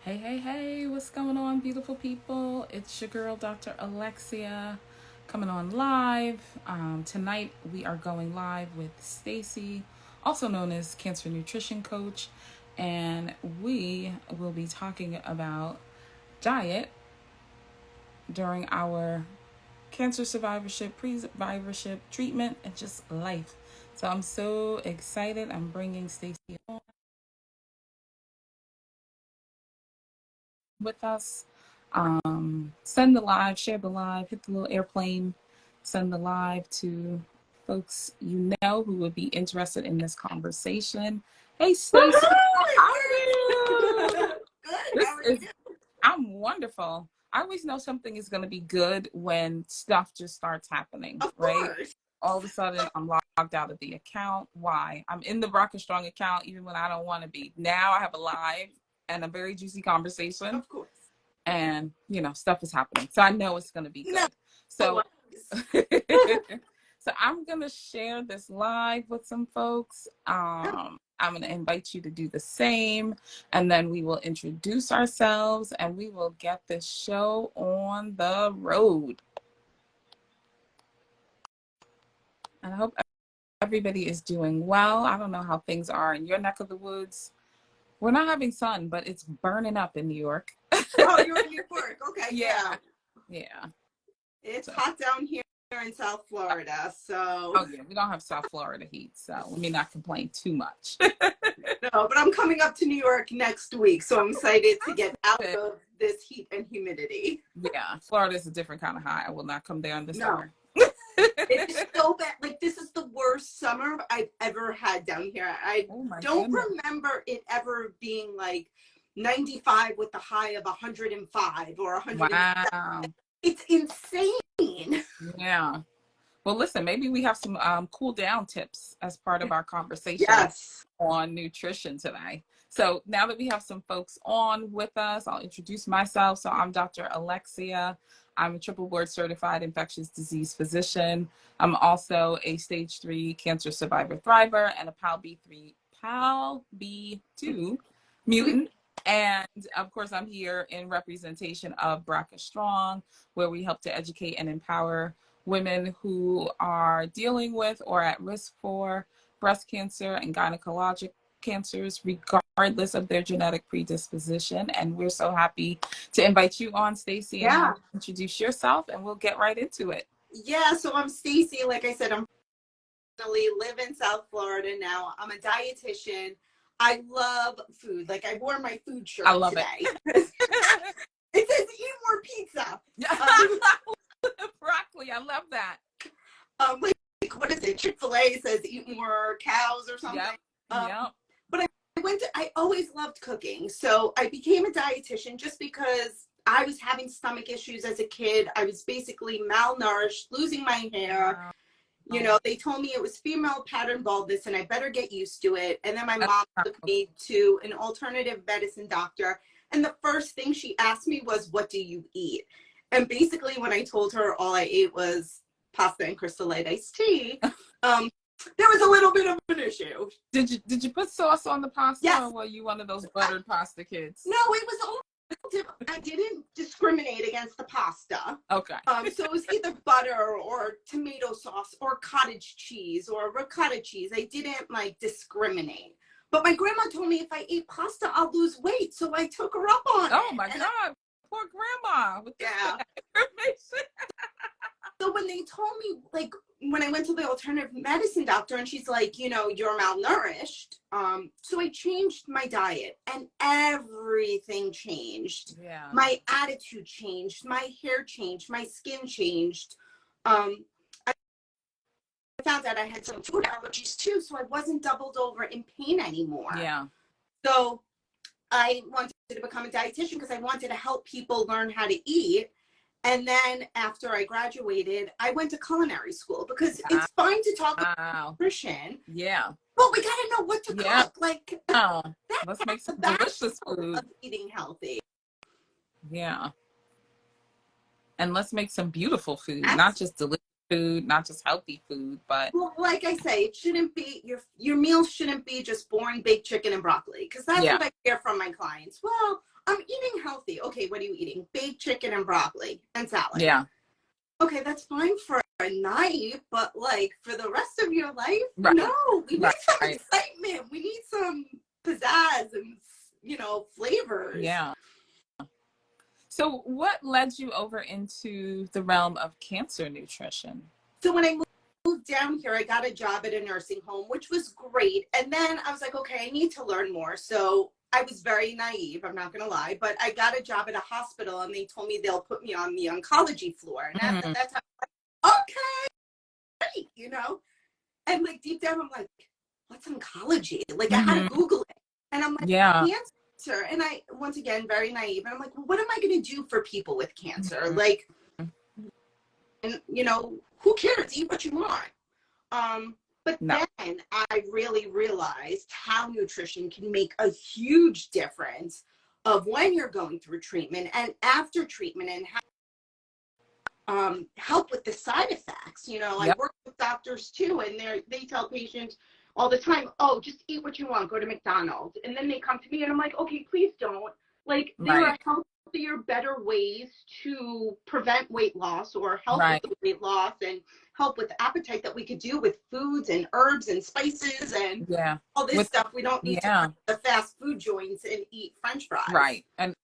Hey, hey, hey, what's going on, beautiful people? It's your girl, Dr. Alexea, coming on live. Tonight, we are going live with Stacy, also known as Cancer Nutrition Coach, and we will be talking about diet during our cancer survivorship, pre-survivorship, treatment, and just life. So I'm so excited. I'm bringing Stacy on with us. Send the live, share the live, hit the little airplane, send the live to folks you know who would be interested in this conversation. Hey, Stacey, how are you? Good. This How are is, you? I'm wonderful. I always know something is going to be good when stuff just starts happening, Of right? course. All of a sudden, I'm logged out of the account. Why? I'm in the Brca Strong account even when I don't want to be. Now I have a live and a very juicy conversation, Of course. and stuff is happening, so I know it's going to be No. good. So so I'm going to share this live with some folks. I'm going to invite you to do the same, and then we will introduce ourselves and we will get this show on the road. And I hope everybody is doing well. I don't know how things are in your neck of the woods. We're not having sun, but it's burning up in New York. Oh, you're in New York. Okay. Yeah. Yeah. It's So, hot down here in South Florida. So, oh yeah, we don't have South Florida heat, so let me not complain too much. no, but I'm coming up to New York next week. So I'm excited to get out Perfect. of this heat and humidity. Yeah, Florida is a different kind of hot. I will not come down this No, summer. it's so bad. Like, this is the worst summer I've ever had down here. I Oh my don't goodness. remember it ever being like 95 with the high of 105 or 107. Wow. It's insane. Yeah. Well, listen, maybe we have some cool down tips as part of our conversation Yes. on nutrition today. So now that we have some folks on with us, I'll introduce myself. So I'm Dr. Alexea. I'm a triple board certified infectious disease physician. I'm also a stage 3 cancer survivor thriver and a PAL B2 mutant. And of course, I'm here in representation of Brca Strong, where we help to educate and empower women who are dealing with or at risk for breast cancer and gynecologic cancers, regardless of their genetic predisposition. And we're so happy to invite you on, Stacy, and Yeah. have you introduce yourself, and we'll get right into it. Yeah. So I'm Stacy. Like I said, I'm live in South Florida now. I'm a dietitian. I love food. Like, I wore my food I shirt love it. today. It says eat more pizza. Um, Broccoli, I love that. like, what is it? Chick-fil-A says eat more cows or something. Yep. Um, Yep. but I always loved cooking. So I became a dietitian just because I was having stomach issues as a kid. I was basically malnourished, losing my hair. You know, they told me it was female pattern baldness and I better get used to it. And then my mom took me to an alternative medicine doctor. And the first thing she asked me was, what do you eat? And basically, when I told her all I ate was pasta and Crystal Light iced tea, there was a little bit of an issue. Did you put sauce on the pasta, Yes. or were you one of those buttered pasta kids? No, it was all. I didn't discriminate against the pasta. Okay. So it was either butter or tomato sauce or cottage cheese or ricotta cheese. I didn't like discriminate. But my grandma told me if I ate pasta, I'll lose weight. So I took her up on it. Oh my God. Poor grandma with this information. So when they told me, like, when I went to the alternative medicine doctor and she's like, you know, you're malnourished. So I changed my diet and everything changed. Yeah. My attitude changed, my hair changed, my skin changed. I found out I had some food allergies too, so I wasn't doubled over in pain anymore. Yeah. So I wanted to become a dietitian because I wanted to help people learn how to eat. And then after I graduated, I went to culinary school because it's fine to talk about nutrition. Yeah. But we got to know what to cook. Like, let's make some delicious food. Of eating healthy. Yeah. And let's make some beautiful food, Absolutely. not just delicious food, not just healthy food, but. Well, like I say, it shouldn't be, your meals shouldn't be just boring baked chicken and broccoli. Because that's what I hear from my clients. Well, I'm eating healthy. Okay, what are you eating? Baked chicken and broccoli and salad. Yeah. Okay, that's fine for a night, but like for the rest of your life, Right. no. We need some Right. excitement. We need some pizzazz and, you know, flavors. Yeah. So what led you over into the realm of cancer nutrition? So when I moved down here, I got a job at a nursing home, which was great. And then I was like, okay, I need to learn more. So I was very naive, I'm not going to lie, but I got a job at a hospital and they told me they'll put me on the oncology floor. And at that time, okay, great, you know? And like deep down, I'm like, what's oncology? Like I had to Google it. And I'm like, cancer. And I, once again, very naive. And I'm like, well, what am I going to do for people with cancer? Like, and you know, who cares? Eat what you want. But then I really realized how nutrition can make a huge difference of when you're going through treatment and after treatment, and how help with the side effects. You know, I work with doctors too, and they tell patients all the time, oh, just eat what you want, go to McDonald's. And then they come to me and I'm like, okay, please don't. Like, there are healthier, better ways to prevent weight loss or help with the weight loss and help with appetite that we could do with foods and herbs and spices and all this stuff. We don't need to go to the fast food joints and eat French fries. Right. And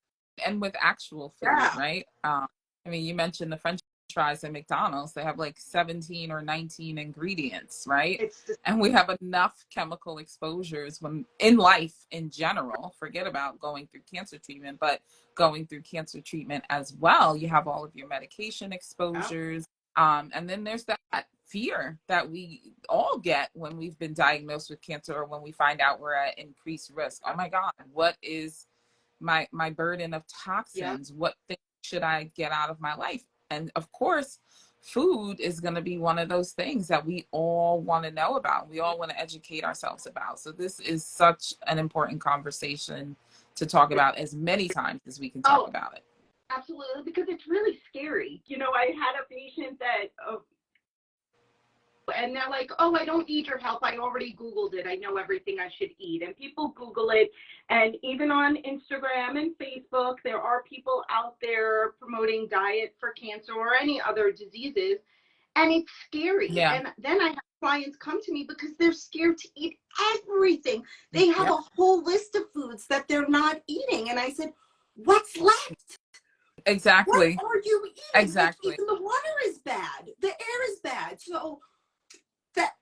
with actual food, right? I mean, you mentioned the French fries at McDonald's. They have like 17 or 19 ingredients, right? And we have enough chemical exposures when in life in general, forget about going through cancer treatment, but going through cancer treatment as well. You have all of your medication exposures. And then there's that fear that we all get when we've been diagnosed with cancer or when we find out we're at increased risk. Oh my God, what is my burden of toxins? What things should I get out of my life? And of course, food is going to be one of those things that we all want to know about. We all want to educate ourselves about. So this is such an important conversation to talk about as many times as we can talk about it. Absolutely, because it's really scary. You know, I had a patient that, and they're like, oh, I don't need your help. I already Googled it. I know everything I should eat. And people Google it. And even on Instagram and Facebook, there are people out there promoting diet for cancer or any other diseases. And it's scary. And then I have clients come to me because they're scared to eat everything. They have a whole list of foods that they're not eating. And I said, what's left? Exactly. What are you eating? Exactly. Like, even the water is bad. The air is bad. So that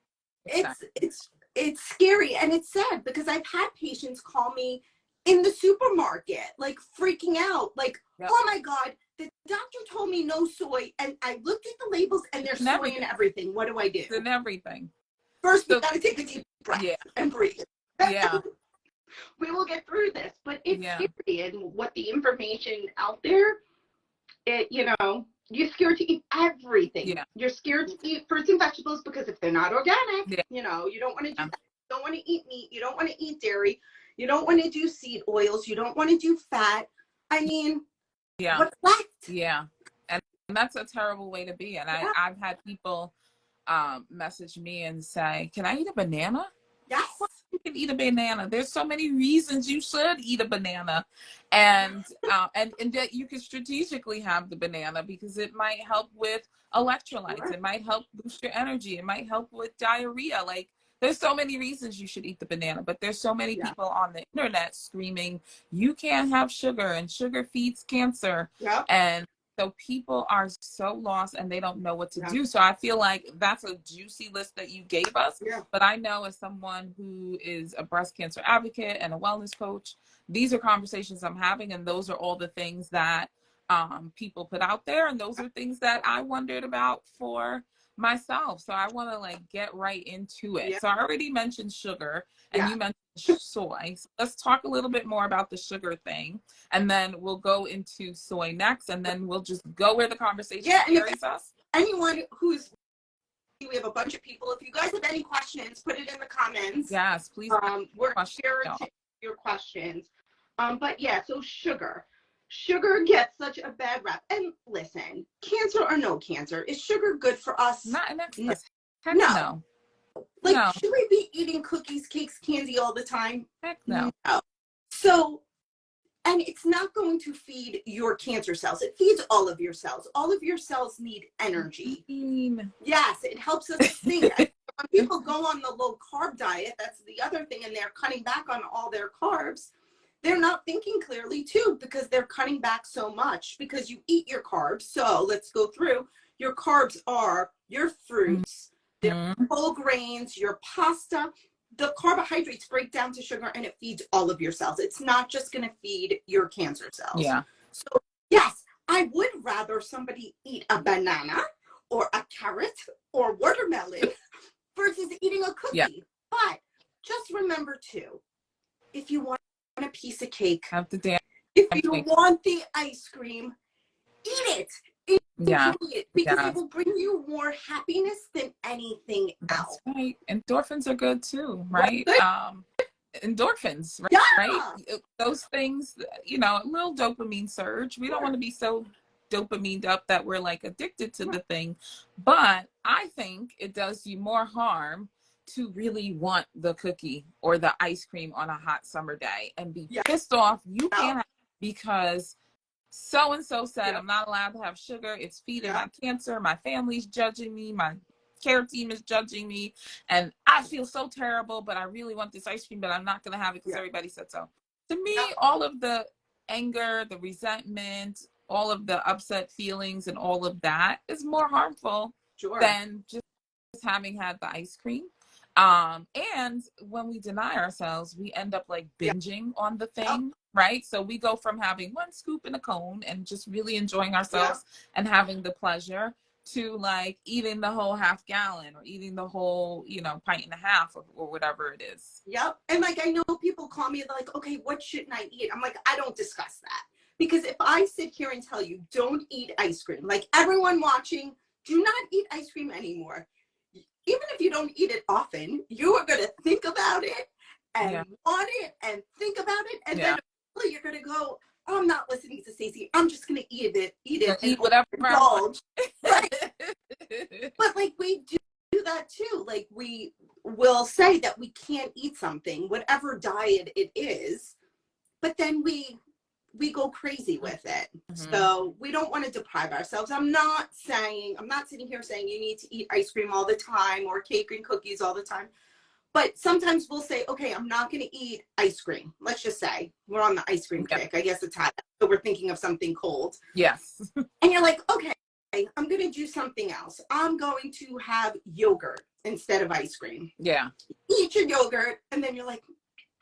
it's scary, and it's sad because I've had patients call me in the supermarket, like freaking out, like, oh my God, the doctor told me no soy, and I looked at the labels and there's soy in everything. What do I do? It's in everything. First, we got to take a deep breath and breathe. We will get through this, but it's scary, and what the information out there, you know, you're scared to eat everything. You're scared to eat fruits and vegetables because if they're not organic, you know, you don't want to do that. You don't want to eat meat. You don't want to eat dairy. You don't want to do seed oils. You don't want to do fat. I mean, what's left? And that's a terrible way to be. And I've had people message me and say, can I eat a banana? Yes. You can eat a banana. There's so many reasons you should eat a banana. And that you can strategically have the banana because it might help with electrolytes. It might help boost your energy. It might help with diarrhea. Like, there's so many reasons you should eat the banana, but there's so many people on the internet screaming, you can't have sugar and sugar feeds cancer. And so people are so lost and they don't know what to do. So I feel like that's a juicy list that you gave us. But I know as someone who is a breast cancer advocate and a wellness coach, these are conversations I'm having. And those are all the things that people put out there. And those are things that I wondered about for myself. So I want to like get right into it. So I already mentioned sugar and you mentioned soy. So let's talk a little bit more about the sugar thing, and then we'll go into soy next, and then we'll just go where the conversation carries us. Anyone who's, we have a bunch of people. If you guys have any questions, put it in the comments. Yes, please. We're here to answer your questions. But so sugar gets such a bad rap. And listen, cancer or no cancer, is sugar good for us? Not in excess. No. Like, should we be eating cookies, cakes, candy all the time? Heck no. So And it's not going to feed your cancer cells. It feeds all of your cells. All of your cells need energy. Yes, it helps us think. When people go on the low carb diet, that's the other thing, and they're cutting back on all their carbs, they're not thinking clearly too, because they're cutting back so much because you eat your carbs. So let's go through. Your carbs are your fruits, their whole grains, your pasta. The carbohydrates break down to sugar and it feeds all of your cells. It's not just going to feed your cancer cells. Yeah. So yes, I would rather somebody eat a banana or a carrot or watermelon versus eating a cookie. Yeah. But just remember too, if you want a piece of cake, Have the damn if you want the ice cream, eat it. Yeah. Enjoy it, because it will bring you more happiness than anything else. That's right. Endorphins are good too, right? Endorphins, right? Yeah. Right? Those things, you know, a little dopamine surge. We don't want to be so dopamined up that we're like addicted to the thing. But I think it does you more harm to really want the cookie or the ice cream on a hot summer day and be pissed off you can't have because so-and-so said I'm not allowed to have sugar. It's feeding my cancer. My family's judging me. My care team is judging me. And I feel so terrible, but I really want this ice cream, but I'm not going to have it because everybody said so. To me, all of the anger, the resentment, all of the upset feelings and all of that is more harmful than just having had the ice cream. And when we deny ourselves, we end up like binging on the thing, right? So we go from having one scoop in a cone and just really enjoying ourselves and having the pleasure to like eating the whole half gallon or eating the whole, you know, pint and a half or whatever it is. Yep. And like, I know people call me, they're like, okay, what shouldn't I eat? I'm like, I don't discuss that. Because if I sit here and tell you, don't eat ice cream, like everyone watching, do not eat ice cream anymore. Even if you don't eat it often, you are going to think about it and want it and think about it. And then you're going to go, oh, I'm not listening to Stacy. I'm just going to eat it and and whatever indulge. Right. But like we do that too. Like we will say that we can't eat something, whatever diet it is, but then we go crazy with it. So we don't want to deprive ourselves. I'm not sitting here saying you need to eat ice cream all the time or cake and cookies all the time. But sometimes we'll say, okay, I'm not going to eat ice cream. Let's just say we're on the ice cream kick. I guess it's hot. So we're thinking of something cold. Yes. And you're like, okay, I'm going to do something else. I'm going to have yogurt instead of ice cream. Yeah. Eat your yogurt. And then you're like,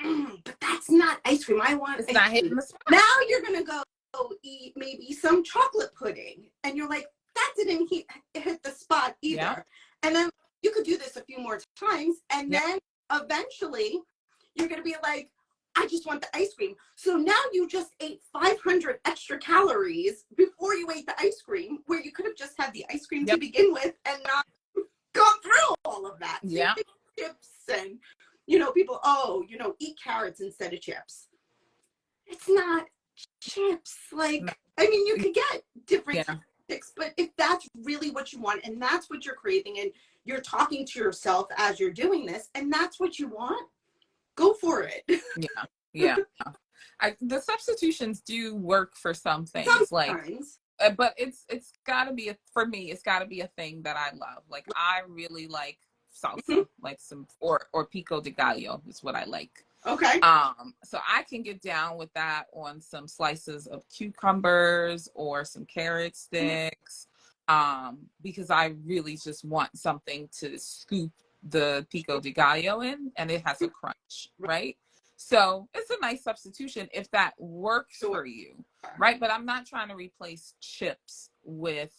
but that's not ice cream. I want it's not hitting the spot. Now you're going to go eat maybe some chocolate pudding. And you're like, that didn't hit the spot either. Yeah. And then you could do this a few more times. And then eventually you're going to be like, I just want the ice cream. So now you just ate 500 extra calories before you ate the ice cream, where you could have just had the ice cream to begin with and not gone through all of that. Yeah. Chips and, you know, people, eat carrots instead of chips. It's not chips. Like, I mean, you could get different tactics, but if that's really what you want and that's what you're craving and you're talking to yourself as you're doing this and that's what you want, go for it. Yeah. The substitutions do work for some things. Sometimes. But it's gotta be for me, it's gotta be a thing that I love. Like I really like salsa, like some or pico de gallo is what I like. Okay. So I can get down with that on some slices of cucumbers or some carrot sticks. Because I really just want something to scoop the pico de gallo in, and it has a crunch, right? So it's a nice substitution if that works for you, right? But I'm not trying to replace chips with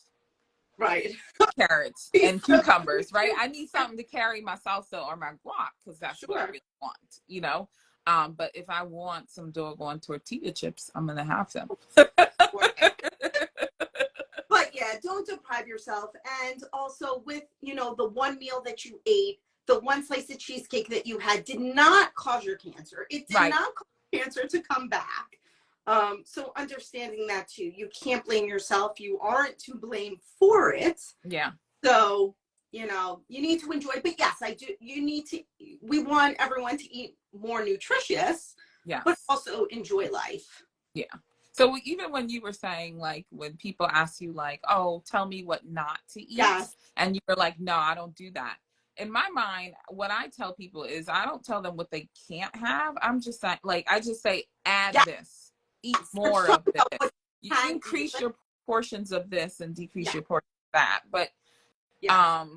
carrots and cucumbers, right? I need something to carry my salsa or my guac because that's what I really want, you know? But if I want some doggone tortilla chips, I'm going to have them. But yeah, don't deprive yourself. And also with, the one meal that you ate, the one slice of cheesecake that you had did not cause your cancer. It did not cause cancer to come back. So understanding that too, you can't blame yourself. You aren't to blame for it. Yeah. So, you need to enjoy, but yes, we want everyone to eat more nutritious, but also enjoy life. Yeah. So even when you were saying, like, when people ask you, like, oh, tell me what not to eat, Yes. and you were like, no, I don't do that. In my mind, what I tell people is I don't tell them what they can't have. I'm just saying, like, I just say, add Yes. this, eat Let's more talk of about this. what You you can eat. increase your portions of this and decrease Yeah. your portions of that. But, Yes.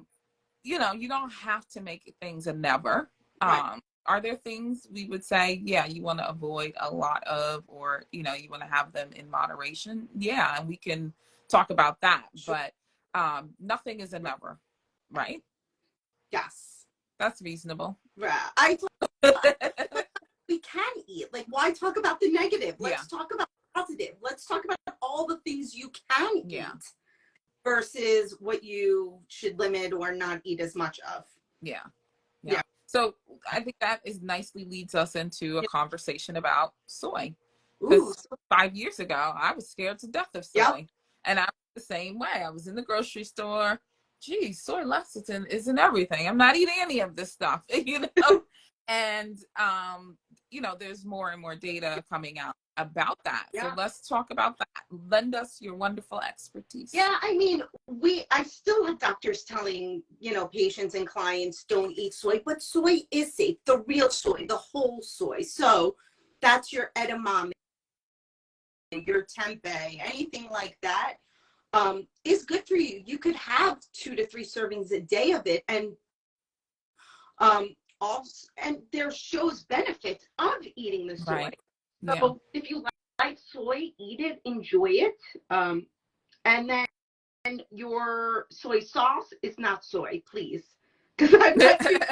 you know, you don't have to make things a never. Right. Are there things we would say, yeah, you want to avoid a lot of, or, you know, you want to have them in moderation? Yeah, and we can talk about that. Sure. But nothing is a never, right? Yes. That's reasonable. Right. We can eat. Like, why talk about the negative? Yeah. Let's talk about positive. Let's talk about all the things you can Yeah. eat versus what you should limit or not eat as much of. Yeah. Yeah. Yeah. So I think that is nicely leads us into a Yeah. conversation about soy. Ooh. Because 5 years ago, I was scared to death of Yep. soy. And I was the same way. I was in the grocery store. Geez, soy lecithin isn't everything. I'm not eating any of this stuff, you know? And, you know, there's more and more data coming out about that. So Yeah. let's talk about that. Lend us your wonderful expertise. Yeah, I mean, I still have doctors telling, patients and clients don't eat soy, but soy is safe. The real soy, the whole soy. So that's your edamame, your tempeh, anything like that, is good for you. You could have 2 to 3 servings a day of it, and also, and there shows benefits of eating the soy. Right. Yeah. So if you like soy, eat it, enjoy it, and then your soy sauce is not soy, please, because I've met people.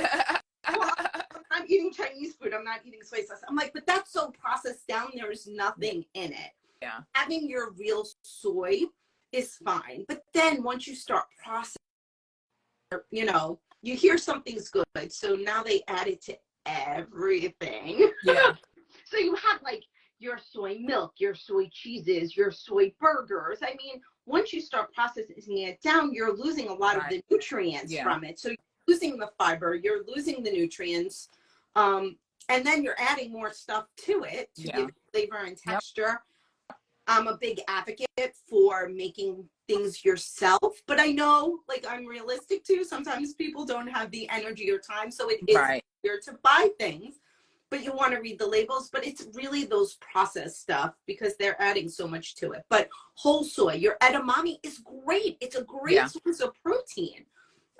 Well, I'm not eating Chinese food. I'm not eating soy sauce. I'm like, but that's so processed down. There's nothing in it. Yeah. Having your real soy is fine. But then once you start processing, you hear something's good. So now they add it to everything. Yeah. So you have like your soy milk, your soy cheeses, your soy burgers. I mean, once you start processing it down, you're losing a lot of the nutrients from it. So you're losing the fiber, you're losing the nutrients. And then you're adding more stuff to it to give it flavor and texture. I'm a big advocate for making things yourself, but I know, like, I'm realistic too. Sometimes people don't have the energy or time, so it is easier to buy things, but you want to read the labels. But it's really those processed stuff because they're adding so much to it. But whole soy, your edamame is great. It's a great source of protein,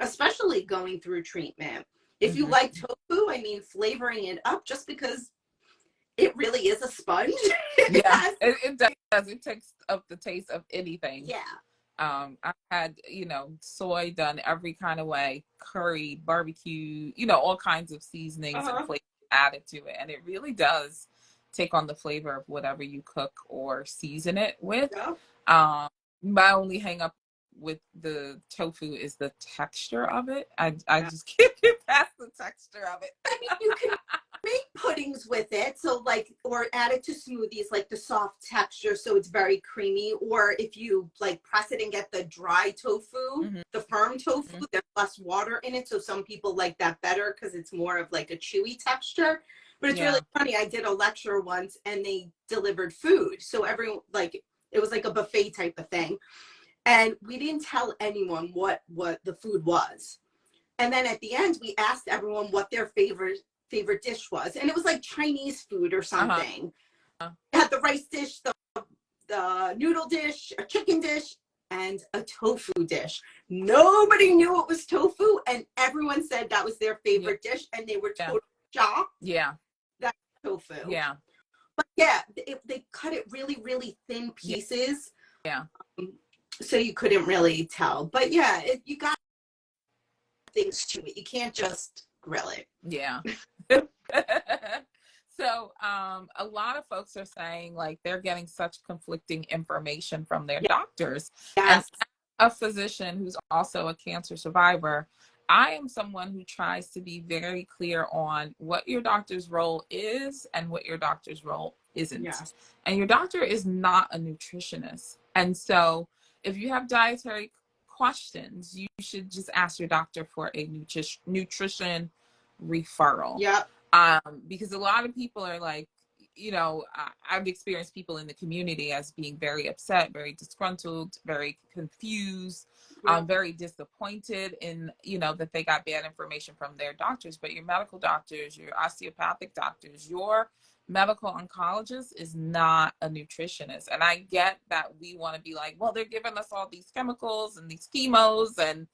especially going through treatment. If you like tofu, I mean, flavoring it up just because it really is a sponge. It does. It takes up the taste of anything. Yeah. I've had, soy done every kind of way, curry, barbecue, all kinds of seasonings and flavors added to it. And it really does take on the flavor of whatever you cook or season it with. Yeah. My only hang up with the tofu is the texture of it. I just can't get past the texture of it. I mean, you can make puddings with it, so like, or add it to smoothies, like the soft texture, so it's very creamy. Or if you like press it and get the dry tofu, the firm tofu, there's less water in it, so some people like that better because it's more of like a chewy texture. But it's really funny. I did a lecture once and they delivered food, so everyone, like, it was like a buffet type of thing, and we didn't tell anyone what the food was. And then at the end, we asked everyone what their favorite dish was, and it was like Chinese food or something. It had the rice dish, the noodle dish, a chicken dish, and a tofu dish. Nobody knew it was tofu, and everyone said that was their favorite dish, and they were totally shocked. Yeah. That's tofu. Yeah. But yeah, they cut it really, really thin pieces. Yeah. So you couldn't really tell. But yeah, you got things to it. You can't just grill it. Yeah. So a lot of folks are saying, like, they're getting such conflicting information from their doctors. Yes. And a physician who's also a cancer survivor, I am someone who tries to be very clear on what your doctor's role is and what your doctor's role isn't. Yes. And your doctor is not a nutritionist. And so if you have dietary questions, you should just ask your doctor for a nutrition referral. Yep. Because a lot of people are like, I've experienced people in the community as being very upset, very disgruntled, very confused, very disappointed in, that they got bad information from their doctors. But your medical doctors, your osteopathic doctors, your medical oncologist is not a nutritionist. And I get that we want to be like, well, they're giving us all these chemicals and these chemos, and,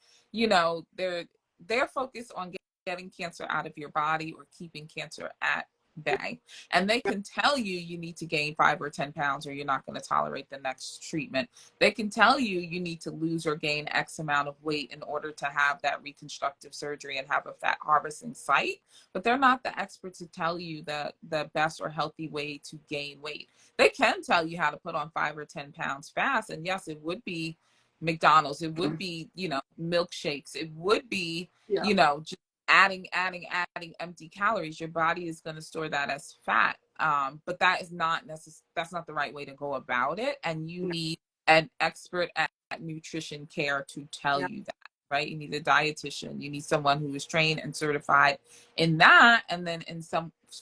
they're focused on getting cancer out of your body or keeping cancer at bay. And they can tell you need to gain 5 or 10 pounds or you're not going to tolerate the next treatment. They can tell you need to lose or gain X amount of weight in order to have that reconstructive surgery and have a fat harvesting site, but they're not the experts to tell you the best or healthy way to gain weight. They can tell you how to put on 5 or 10 pounds fast. And yes, it would be McDonald's, it would be, milkshakes, it would be, just adding empty calories. Your body is going to store that as fat. But that is not that's not the right way to go about it. And you need an expert at nutrition care to tell you that, right? You need a dietitian. You need someone who is trained and certified in that. And then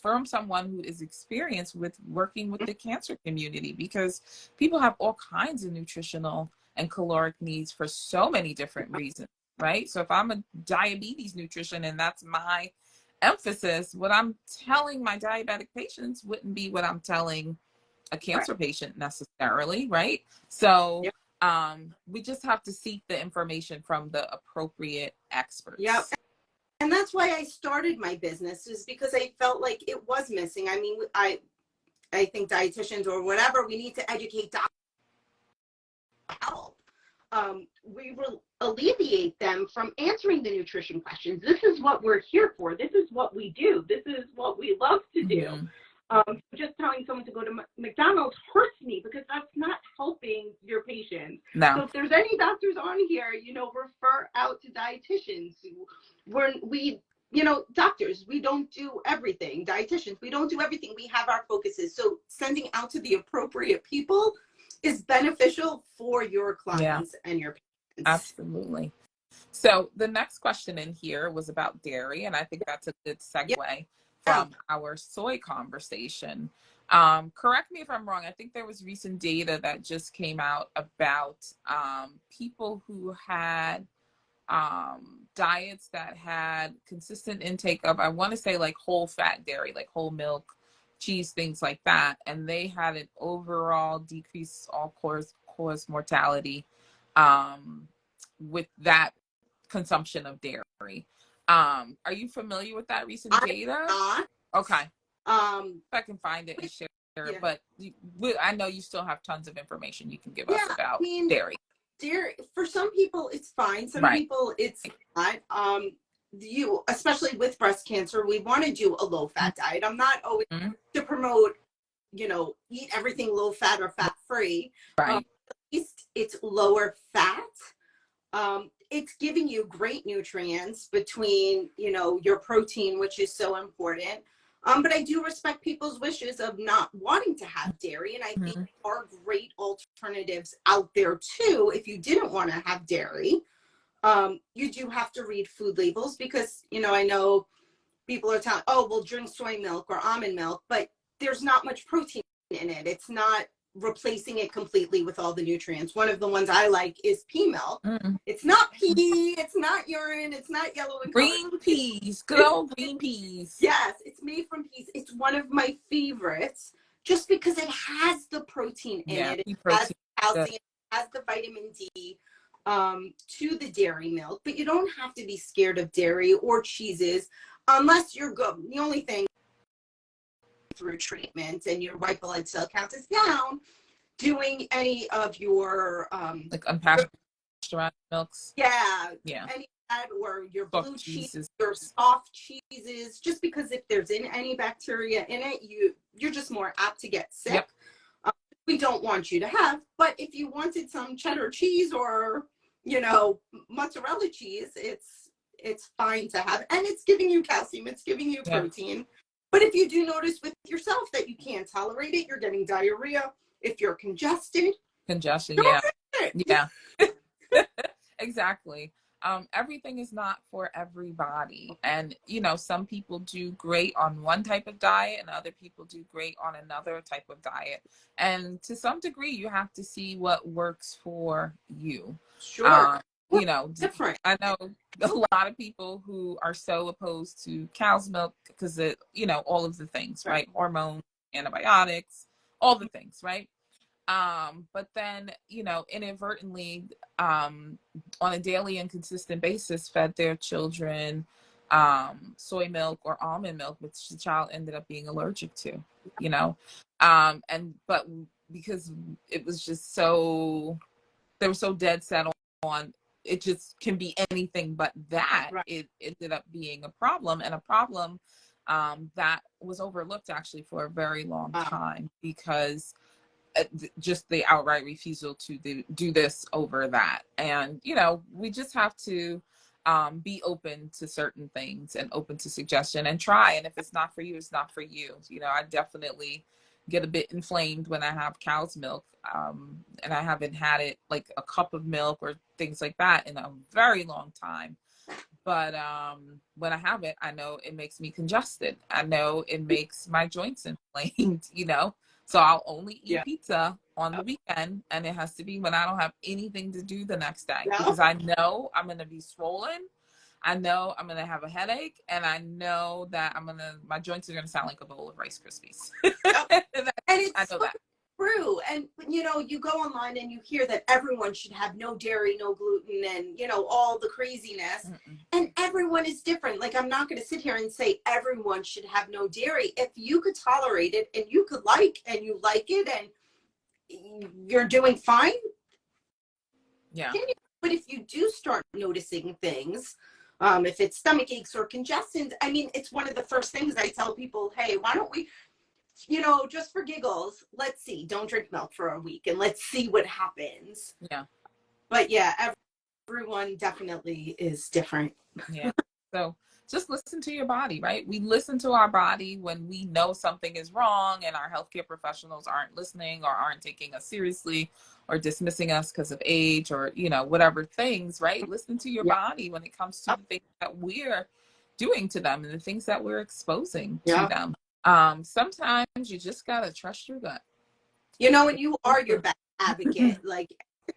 from someone who is experienced with working with the cancer community, because people have all kinds of nutritional and caloric needs for so many different reasons. Right? So if I'm a diabetes nutrition and that's my emphasis, what I'm telling my diabetic patients wouldn't be what I'm telling a cancer patient necessarily, right? So we just have to seek the information from the appropriate experts. Yep. And that's why I started my business, is because I felt like it was missing. I mean, I think dietitians or whatever, we need to educate doctors help. We will alleviate them from answering the nutrition questions. This is what we're here for. This is what we do. This is what we love to do. Just telling someone to go to McDonald's hurts me because that's not helping your patients. No. So if there's any doctors on here, refer out to dietitians. Doctors, we don't do everything. Dietitians, we don't do everything. We have our focuses. So sending out to the appropriate people is beneficial for your clients and your patients. Absolutely. So the next question in here was about dairy, and I think that's a good segue from our soy conversation. Correct me if I'm wrong. I think there was recent data that just came out about people who had diets that had consistent intake of, I want to say, like whole fat dairy, like whole milk, cheese, things like that, and they had an overall decrease all-cause mortality with that consumption of dairy. Are you familiar with that recent data? Okay. If I can find it and share it, but I know you still have tons of information you can give us about dairy. Dairy, for some people, it's fine. Some people, it's not. Especially with breast cancer, we want to do a low-fat diet. I'm not always to promote, eat everything low-fat or fat-free. Right. At least it's lower fat. It's giving you great nutrients between, your protein, which is so important. But I do respect people's wishes of not wanting to have dairy. And I think there are great alternatives out there too. If you didn't want to have dairy, you do have to read food labels because, I know people are telling, drink soy milk or almond milk, but there's not much protein in it. It's not replacing it completely with all the nutrients. One of the ones I like is pea milk. It's not pea, it's not urine, it's not yellow and green peas, good old green peas. Yes, it's made from peas. It's one of my favorites just because it has the protein in it. It has calcium, it has the vitamin D to the dairy milk, but you don't have to be scared of dairy or cheeses unless you're good. The only thing through treatment and your white blood cell count is down, doing any of your like unpasteurized milks, any that, or your blue cheese, your soft cheeses, just because if there's any bacteria in it, you're just more apt to get sick. We don't want you to have, but if you wanted some cheddar cheese or mozzarella cheese, it's fine to have, and it's giving you calcium, it's giving you protein. But if you do notice with yourself that you can't tolerate it, you're getting diarrhea, if you're congestion, exactly. everything is not for everybody. And, you know, some people do great on one type of diet and other people do great on another type of diet. And to some degree, you have to see what works for you. Sure. You know, Different. I know a lot of people who are so opposed to cow's milk because it, you know, all of the things, right? Hormones, antibiotics, all the things, right? But then, you know, inadvertently, on a daily and consistent basis, fed their children soy milk or almond milk, which the child ended up being allergic to, you know. But because it was just so, they were so dead set on it just can be anything but that, Right. it ended up being a problem, and a problem that was overlooked actually for a very long time, because just the outright refusal to do this over that. And, you know, we just have to be open to certain things and open to suggestion and try. And if it's not for you, it's not for you. You know, I definitely get a bit inflamed when I have cow's milk, and I haven't had it like a cup of milk or things like that in a very long time. But when I have it, I know it makes me congested. I know it makes my joints inflamed, you know. So I'll only eat pizza on the weekend, and it has to be when I don't have anything to do the next day, because I know I'm going to be swollen. I know I'm going to have a headache, and I know that my joints are going to sound like a bowl of Rice Krispies. And it's I know that. True. And, you know, you go online and you hear that everyone should have no dairy, no gluten, and, you know, all the craziness. And everyone is different. Like, I'm not going to sit here and say everyone should have no dairy. If you could tolerate it and you could and you like it and you're doing fine. Yeah. But if you do start noticing things, if it's stomach aches or congestions, I mean, it's one of the first things I tell people, hey, why don't we, you know, just for giggles, let's see, don't drink milk for a week and let's see what happens. Yeah. But yeah, everyone definitely is different. Yeah. So just listen to your body, right? We listen to our body when we know something is wrong and our healthcare professionals aren't listening or aren't taking us seriously or dismissing us because of age or, you know, whatever things, right? Listen to your body when it comes to the things that we're doing to them and the things that we're exposing to them. Sometimes you just got to trust your gut. You know, and you are your best advocate. Like,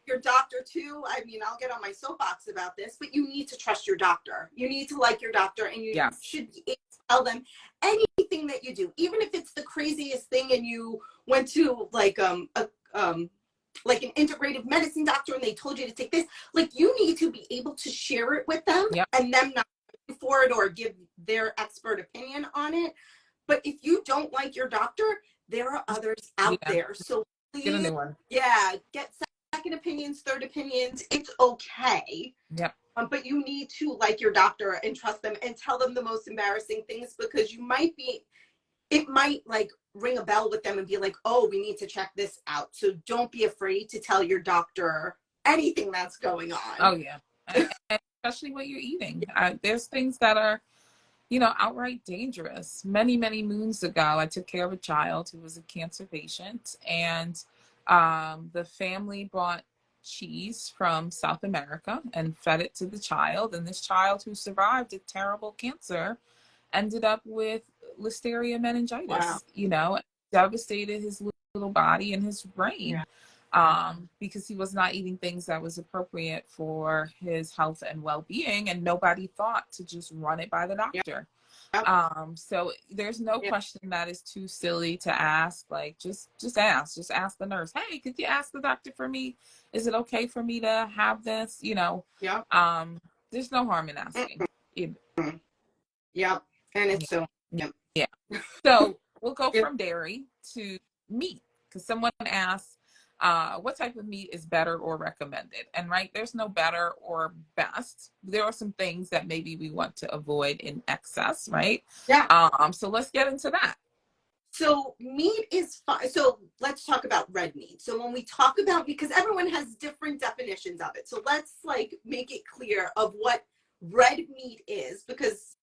your doctor too. I mean, I'll get on my soapbox about this, but you need to trust your doctor. You need to like your doctor, and you should tell them anything that you do, even if it's the craziest thing and you went to like an integrative medicine doctor and they told you to take this. Like, you need to be able to share it with them and them not for it or give their expert opinion on it. But if you don't like your doctor, there are others out there. So please, get a new one. Get second opinions, third opinions. It's okay. Yep. But you need to like your doctor and trust them and tell them the most embarrassing things, because it might like ring a bell with them and be like, oh, we need to check this out. So don't be afraid to tell your doctor anything that's going on. Oh yeah. And especially what you're eating. There's things that are, you know, outright dangerous. Many, many moons ago, I took care of a child who was a cancer patient, and the family bought cheese from South America and fed it to the child. And this child, who survived a terrible cancer, ended up with Listeria meningitis, you know, devastated his little body and his brain. Because he was not eating things that was appropriate for his health and well-being, and nobody thought to just run it by the doctor. So there's no question that is too silly to ask. Like, just ask the nurse, hey, could you ask the doctor for me? Is it okay for me to have this? You know, there's no harm in asking. And it's So we'll go from dairy to meat, because someone asked, what type of meat is better or recommended? And right, there's no better or best. There are some things that maybe we want to avoid in excess, right? So let's get into that. So meat is fine. So let's talk about red meat. So when we talk about, because everyone has different definitions of it, so let's like make it clear of what red meat is, because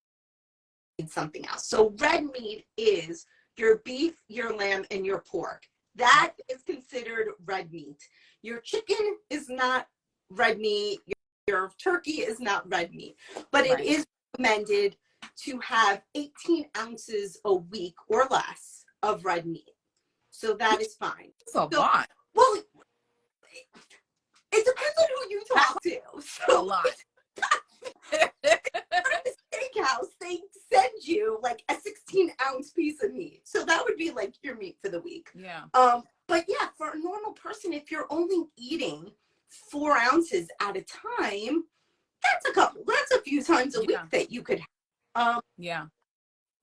it's something else. So red meat is your beef, your lamb, and your pork. That is considered red meat. Your chicken is not red meat. Your preserved turkey is not red meat, but it Right. is recommended to have 18 ounces a week or less of red meat. So that is fine. It's a So, lot. well, it depends on who you talk to. A So lot. at the steakhouse, they send you like a 16-ounce piece of meat. So that would be like your meat for the week. Yeah. But yeah, for a normal person, if you're only eating 4 ounces at a time, that's a few times a week that you could have. Yeah.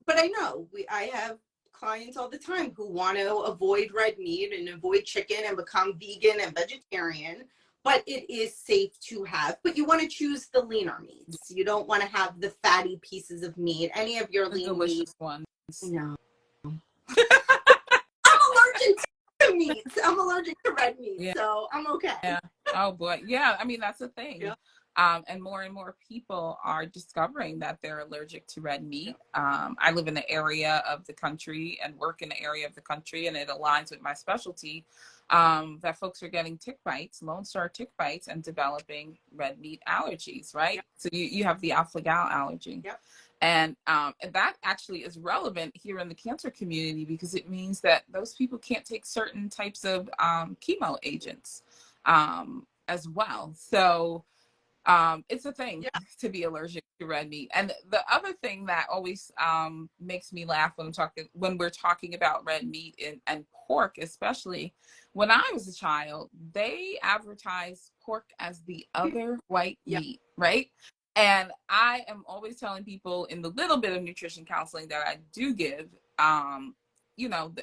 But I know I have clients all the time who want to avoid red meat and avoid chicken and become vegan and vegetarian, but it is safe to have. But you want to choose the leaner meats. You don't want to have the fatty pieces of meat. Any of your The lean delicious meat. ones. No. I'm allergic to meats. I'm allergic to red meat, Yeah. so I'm okay. Yeah. Oh boy. Yeah. I mean, that's the thing. Yeah. And more people are discovering that they're allergic to red meat. I live in the area of the country and work in the area of the country, and it aligns with my specialty, that folks are getting tick bites, Lone Star tick bites, and developing red meat allergies, right? Yep. So you have the alpha-gal allergy. Yep. And that actually is relevant here in the cancer community because it means that those people can't take certain types of chemo agents as well. So it's a thing to be allergic to red meat. And the other thing that always makes me laugh when we're talking about red meat and pork, especially when I was a child, they advertised pork as the other white meat, right? And I am always telling people in the little bit of nutrition counseling that I do give, you know,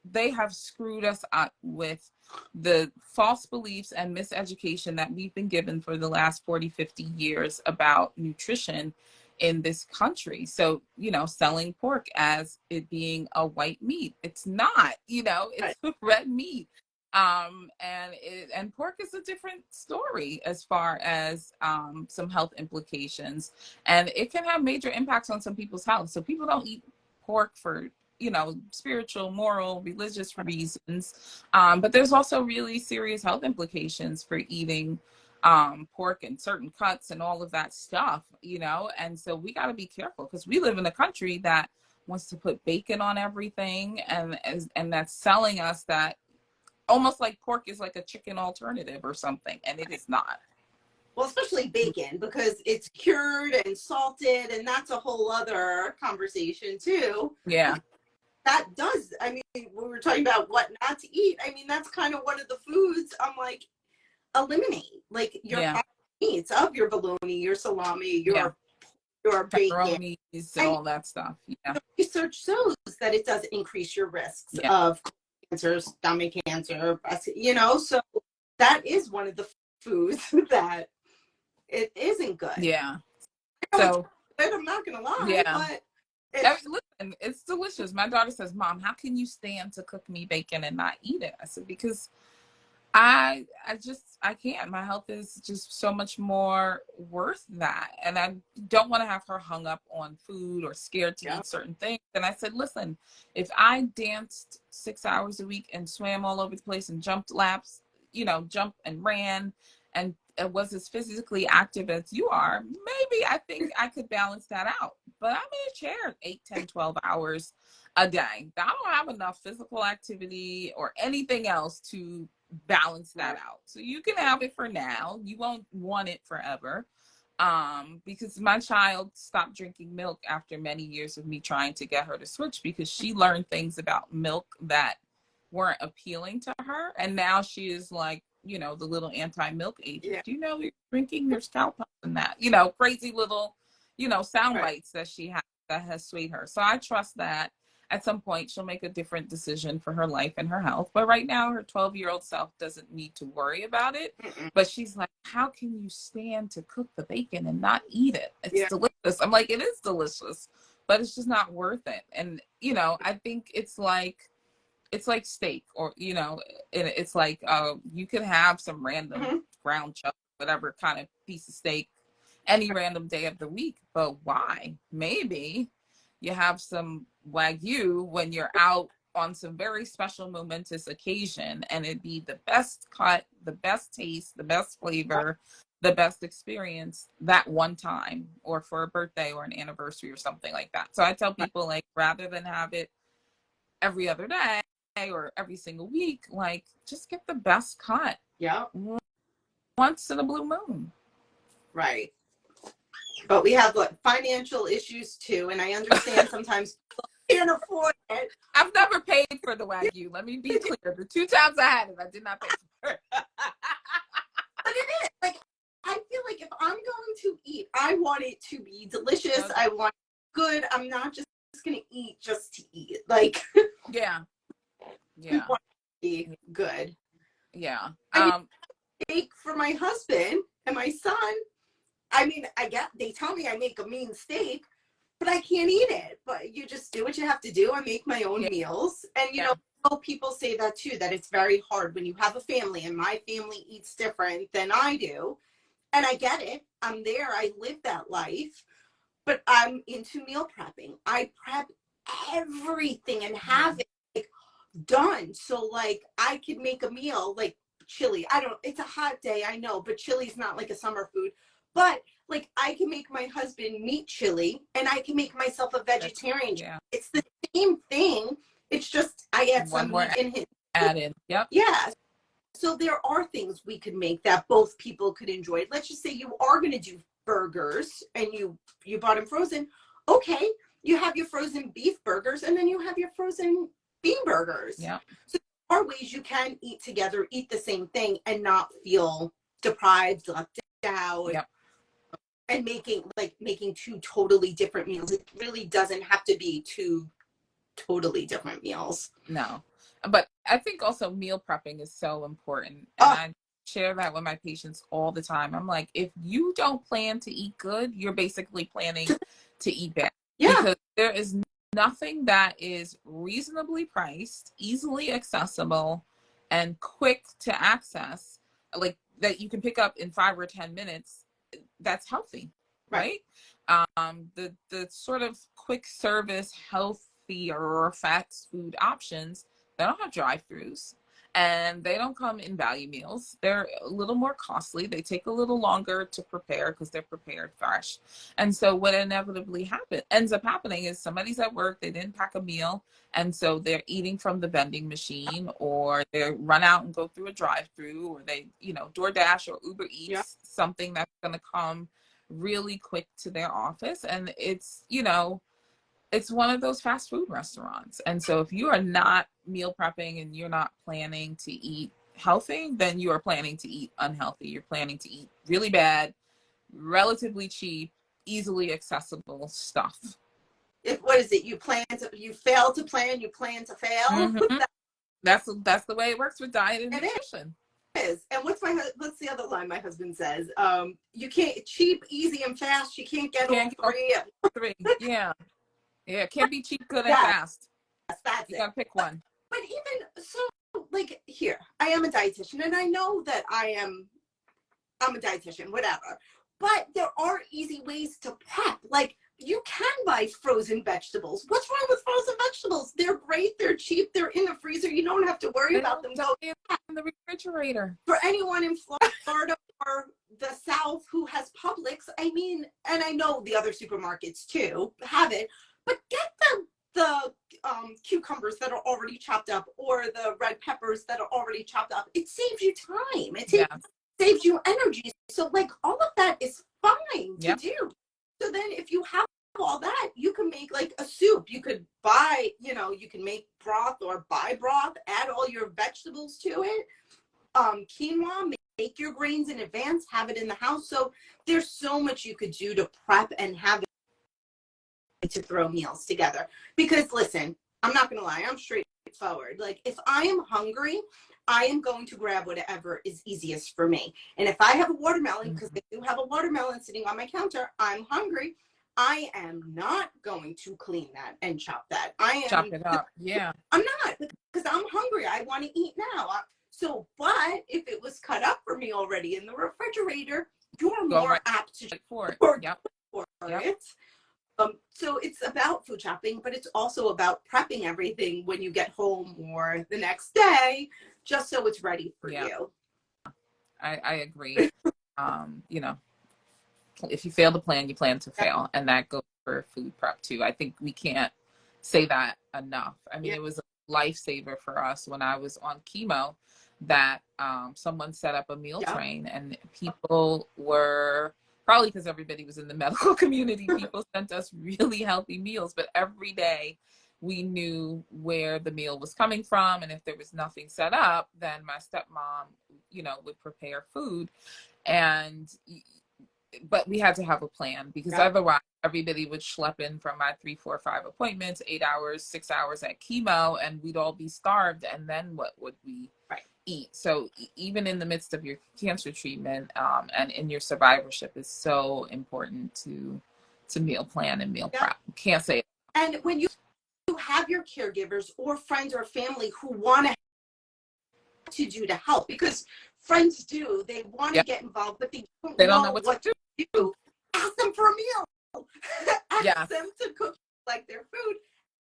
they have screwed us up with the false beliefs and miseducation that we've been given for the last 40, 50 years about nutrition in this country. So, selling pork as it being a white meat. It's not, it's red meat. And pork is a different story as far as some health implications. And it can have major impacts on some people's health. So people don't eat pork for spiritual, moral, religious reasons. But there's also really serious health implications for eating pork and certain cuts and all of that stuff, and so we got to be careful because we live in a country that wants to put bacon on everything and that's selling us that almost like pork is like a chicken alternative or something, and it is not. Well, especially bacon, because it's cured and salted, and that's a whole other conversation too. Yeah. That does, I mean, we were talking about what not to eat. I mean, that's kind of one of the foods I'm like, eliminate, like your meats of your bologna, your salami, your bacon. Pepperonis and all that stuff. Yeah. Research shows that it does increase your risks of cancer, stomach cancer, so that is one of the foods that it isn't good. Yeah. So I'm not gonna lie, but listen, it's delicious. My daughter says, "Mom, how can you stand to cook me bacon and not eat it?" I said, because I can't. My health is just so much more worth that. And I don't want to have her hung up on food or scared to eat certain things. And I said, listen, if I danced 6 hours a week and swam all over the place and jumped laps, jumped and ran and was as physically active as you are, maybe I think I could balance that out. But I'm in a chair 8, 10, 12 hours a day. I don't have enough physical activity or anything else to balance that out. So you can have it for now. You won't want it forever. Because my child stopped drinking milk after many years of me trying to get her to switch because she learned things about milk that weren't appealing to her. And now she is like, the little anti-milk agent. Do you know you're drinking? There's cowpox in that. Crazy little, sound bites that she has that has swayed her. So I trust that at some point she'll make a different decision for her life and her health. But right now her 12-year-old self doesn't need to worry about it. But she's like, how can you stand to cook the bacon and not eat it? It's delicious. I'm like, it is delicious, but it's just not worth it. And, I think it's like steak or, it's like, you can have some random ground chuck, whatever kind of piece of steak any random day of the week. But why? Maybe you have some Wagyu when you're out on some very special momentous occasion and it'd be the best cut, the best taste, the best flavor, the best experience that one time, or for a birthday or an anniversary or something like that. So I tell people, like, rather than have it every other day or every single week, like, just get the best cut. Yeah. Once in a blue moon. Right. But we have financial issues too, and I understand sometimes people can't afford it. I've never paid for the Wagyu. Let me be clear. The 2 times I had it, I did not pay for it. But it is like, I feel like if I'm going to eat, I want it to be delicious. Okay. I want it good. I'm not just gonna eat just to eat. Like, yeah, I want it to be good. Yeah. I bake for my husband and my son. I mean, they tell me I make a mean steak, but I can't eat it. But you just do what you have to do. I make my own meals. And, you know, people say that too, that it's very hard when you have a family, and my family eats different than I do. And I get it. I'm there. I live that life. But I'm into meal prepping. I prep everything and have it like done. So like I could make a meal like chili. It's a hot day, I know, but chili's not like a summer food. But like I can make my husband meat chili, and I can make myself a vegetarian. It's the same thing. It's just I add some meat in his added. Yep. Yeah. So there are things we could make that both people could enjoy. Let's just say you are going to do burgers and you bought them frozen. Okay, you have your frozen beef burgers, and then you have your frozen bean burgers. Yeah. So there are ways you can eat together, eat the same thing, and not feel deprived, left out. Yep. And making 2 totally different meals. It really doesn't have to be 2 totally different meals. No. But I think also meal prepping is so important. And I share that with my patients all the time. I'm like, if you don't plan to eat good, you're basically planning to eat bad. Yeah. Because there is nothing that is reasonably priced, easily accessible, and quick to access, like that you can pick up in 5 or 10 minutes, that's healthy, right? The sort of quick service, healthier fast food options, they don't have drive-throughs, and they don't come in value meals. They're a little more costly. They take a little longer to prepare because they're prepared fresh. And so what inevitably ends up happening is somebody's at work, they didn't pack a meal, and so they're eating from the vending machine, or they run out and go through a drive-through, or they, DoorDash or Uber Eats something that's going to come really quick to their office. And it's, it's one of those fast food restaurants. And so if you are not meal prepping and you're not planning to eat healthy, then you are planning to eat unhealthy. You're planning to eat really bad, relatively cheap, easily accessible stuff. What is it? You fail to plan, you plan to fail. Mm-hmm. That's the way it works with diet and nutrition. Is. And what's the other line my husband says? You can't cheap, easy, and fast. You can't get all 3. Yeah. Yeah, it can't be cheap, good, and fast. Yes, that's you gotta pick one. But even so, like here, I am a dietitian, and I know that I'm a dietitian, whatever. But there are easy ways to prep. Like you can buy frozen vegetables. What's wrong with frozen vegetables? They're great. They're cheap. They're in the freezer. You don't have to worry about them going in the refrigerator. For anyone in Florida or the South who has Publix, I mean, and I know the other supermarkets too have it, but get the cucumbers that are already chopped up, or the red peppers that are already chopped up. It saves you time. It saves you energy. So like all of that is fine to do. So then if you have all that, you can make like a soup. You could buy, you can make broth or buy broth, add all your vegetables to it. Quinoa, make your grains in advance, have it in the house. So there's so much you could do to prep and have it to throw meals together. Because listen, I'm not gonna lie, I'm straightforward. Like if I am hungry, I am going to grab whatever is easiest for me. And if I have a watermelon, because I do have a watermelon sitting on my counter, I'm hungry, I am not going to clean that and chop that. Chop it up. Yeah. I'm not, because I'm hungry. I want to eat now. But if it was cut up for me already in the refrigerator, you're more apt to for it. It. So it's about food shopping, but it's also about prepping everything when you get home or the next day, just so it's ready for you. I agree. You know, if you fail to plan, you plan to fail. And that goes for food prep too. I think we can't say that enough. I mean, it was a lifesaver for us when I was on chemo that someone set up a meal train, and people were, probably because everybody was in the medical community, people sent us really healthy meals, but every day we knew where the meal was coming from. And if there was nothing set up, then my stepmom, you know, would prepare food. But we had to have a plan, because otherwise everybody would schlep in from my 3, 4, 5 appointments, 8 hours, 6 hours at chemo, and we'd all be starved. And then what would we eat? So even in the midst of your cancer treatment, and in your survivorship, is so important to meal plan and meal prep. Can't say it. And when you have your caregivers or friends or family who want to do to help, because friends do, they want to get involved, but they don't know what to do. Ask them for a meal. Ask them to cook like their food,